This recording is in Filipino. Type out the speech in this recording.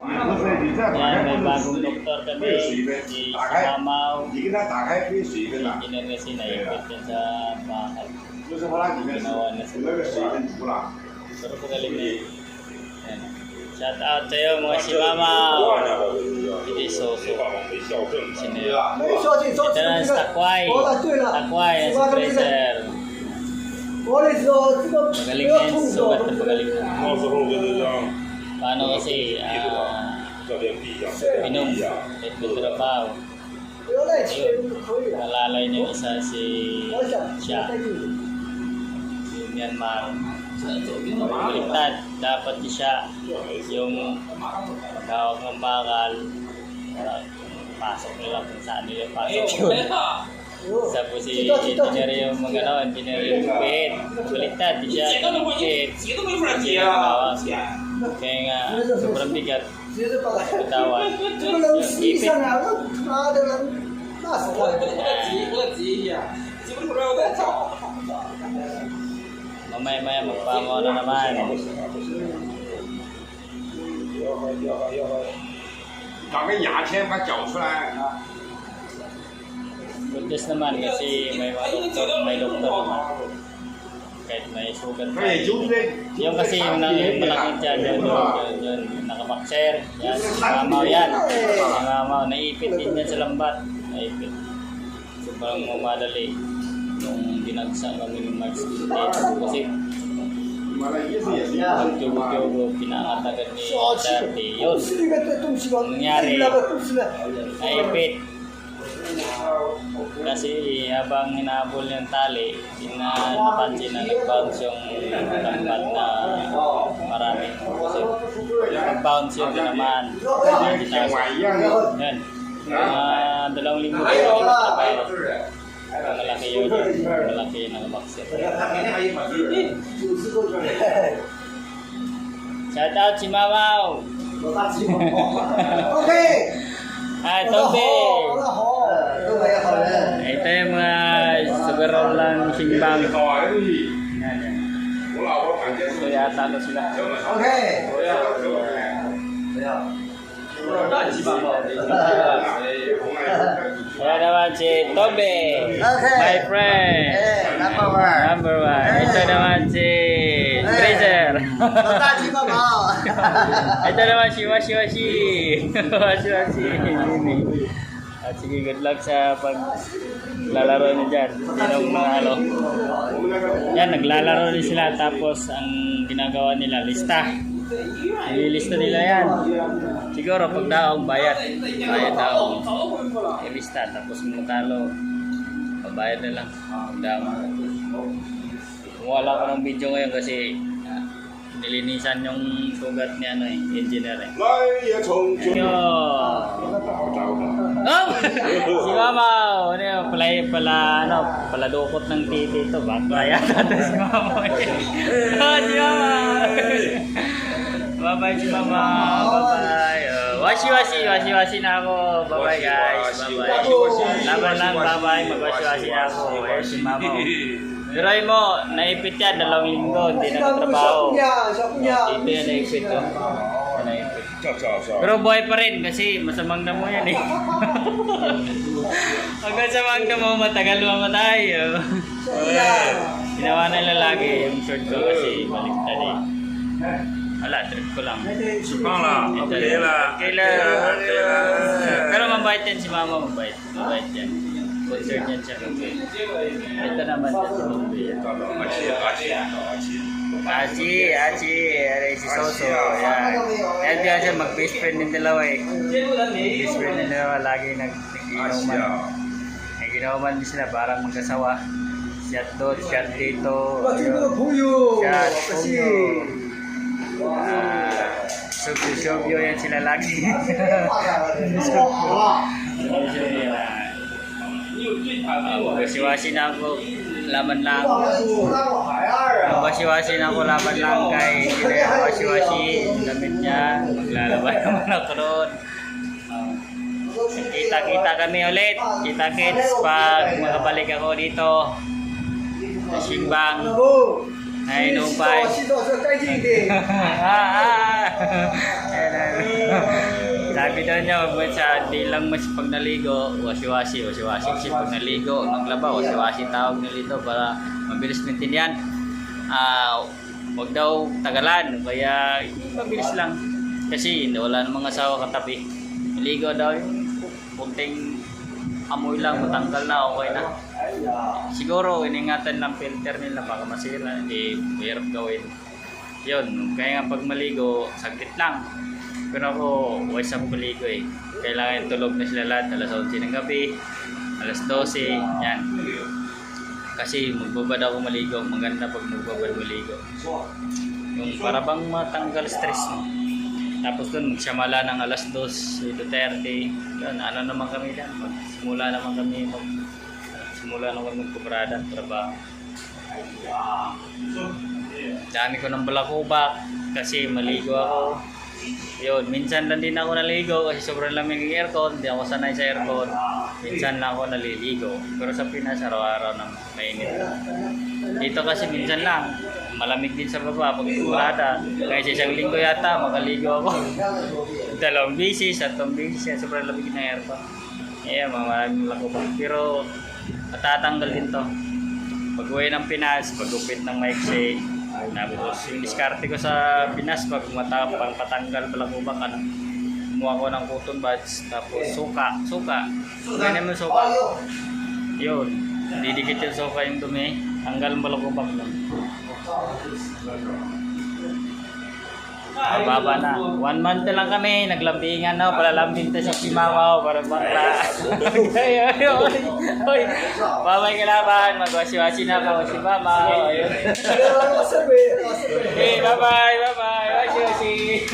Yan, may bagong doktor kami. Si Mamaw. Engineer kasi naipit yan sa bakal. Ginawa na sa doktor. Pero pagaling na yun. Yan. Shout out sa'yo mga si Mamaw. Hindi soso. Sino yun? Ito na si Takway. Takway, yan si Fraser. Magaling na yan. Sugat na pagaling na. Paano kasi pinom at trabaho. Nalalay niya isa si siya. Si Myanmar. Baliktad. Dapat siya yung tawag ng bakal. Pasok nila kung saan nila pasok yun. Isa po si engineer yung mga engineer yung pit. Baliktad. Siya yung pit. Siya yung kaya nga, sobrang bigat. Bitawan. Ipit. Mamaya-maya magpamaw na naman. Good news naman kasi may doktor naman. Kahit may sugat pa. Yung kasi yung malaking tiyan yun, nakaboxer. Yan, si Mamaw yan. Si Mamaw, naipit din yan sa lambat. Naipit. Sobrang mamadali nung binagsak kami ng March 28. Kasi pag-tubo-tubo, pinakatagan ni Dati. Yun. Nangyari, naipit. Kasi habang hinahabol yung tali, napansin na nag-bounce yung lambat na marami. Kasi nag-bounce yung naman. Yan. 2 linggo ko yung trabaho. Malaki yun. Malaki yung nakaboxer. Shout out si Mamaw! Okay! Hi, Tobe! Ito yung mga sugarol lang singbang. Yan, yan. Ito yata ito sila. Okay! Kaya naman si Tobe, my friend. Number one. Ito naman si Fraser. Ito naman si Washi-Washi. Washi-Washi. Sige, good luck sa paglalaro niyo dyan. Sinong mga ano. Yan, naglalaro din sila. Tapos ang ginagawa nila, lista. Nililista nila yan. Siguro pag daong bayad. Bayad daong. Ilista. Tapos magkano. Pabayad na lang. Pag daong. Wala ko ng video ngayon kasi nilinisan yung sugat ni ano engineer eh. Yo. Oh! Si Mamaw, ano yun, pala dukot ng titi ito. Baka yata ito si Mamaw. Oh, si Mamaw. Bye-bye si Mamaw. Bye-bye. Washi-washi na ako. Bye-bye guys. Bye-bye. Laban lang, bye-bye. Mag-washi-washi na ako. Ayun si Mamaw. Biroy mo, naipit yan, 2 linggo, hindi nagtatrabaho. Ito yan, naipit to. Naipit. Pero buhay pa rin kasi masamang damo yan eh. Pag masamang damo, matagal mamatay. Ginawa na lalaki yung short ko kasi baliktad eh. Wala, trip ko lang. Subang lah. Kailan. Pero mabait yan si Mama, mabait. Mabait yan. Concern yan siya. Ito naman siya. Achi. Aray si Soso. Yan. Yan diyan siya, mag-best friend ng dalawa eh. Best friend ng dalawa, lagi nag-inuman. Nag-inuman din sila, parang magkasawa. Shot doon, shot dito. Shot puyo. Subyo yan sila lagi. Wasi-wasi na ako, laban lang. Wasi-wasi na ako, laban lang kay wasi-wasi. Damit niya, maglalaban naman ako doon. Kita-kita kami ulit. Kita-kits pag makabalik ako dito sa Simbang. Ay, no, bye. Sabi daw niya, wag sa di lang mas pag naligo, wasi-wasi. Kasi pag naligo, naglaba, wasi-wasi tawag nilito para mabilis maintindihan. Wag daw tagalan, kaya mabilis lang. Kasi wala namang asawa katabi. Naligo daw yung kunting amoy lang, matanggal na, okay na. Siguro, iningatan lang filter nila, baka masira, mahirap gawin. Yun, kaya nga pag maligo, saglit lang. Pero ako, wise ako maligo eh. Kailangan tulog na sila lahat, alas 11 ng gabi, alas 12, yan. Kasi magbabad ako maligo, maganda pag magbabad maligo. Yung para bang matanggal stress mo. Tapos doon, magsamala ng alas 2, 2:30. Yun, ano naman kami dyan. Simula naman kami magkubrada, trabaho. Dami ko ng balakubak kasi maligo ako. Yun, minsan lang din ako naligo kasi sobrang lamig ng aircon. Hindi ako sanay sa aircon. Minsan lang ako naliligo. Pero sa Pinas, araw-araw na mainit. Dito kasi minsan lang. Malamig din sa baba pag kumurada. Kaya sa isang linggo yata, makaligo ako. 2 bisis, 3 bisis. Sobrang lamig ng aircon. Ayan, maraming lakubak. Pero matatanggal din to. Pag-uwi ng Pinas, pag-upit ng maiksi. Tapos yung diskarte ko sa Pinas, pag patanggal balakubak, kumuha ko ng cotton buds, tapos suka. Ganyan mo suka. Yun, didikit yung suka yung dumi, tanggal ang balakubak nun. Mababa na. 1 month na lang kami, naglambingan na, palalambing to si mama ko, parang bakla. Oy, babay kalaban, magwasi-wasi na ako si mama. Okay, bye-bye, wasi-wasi.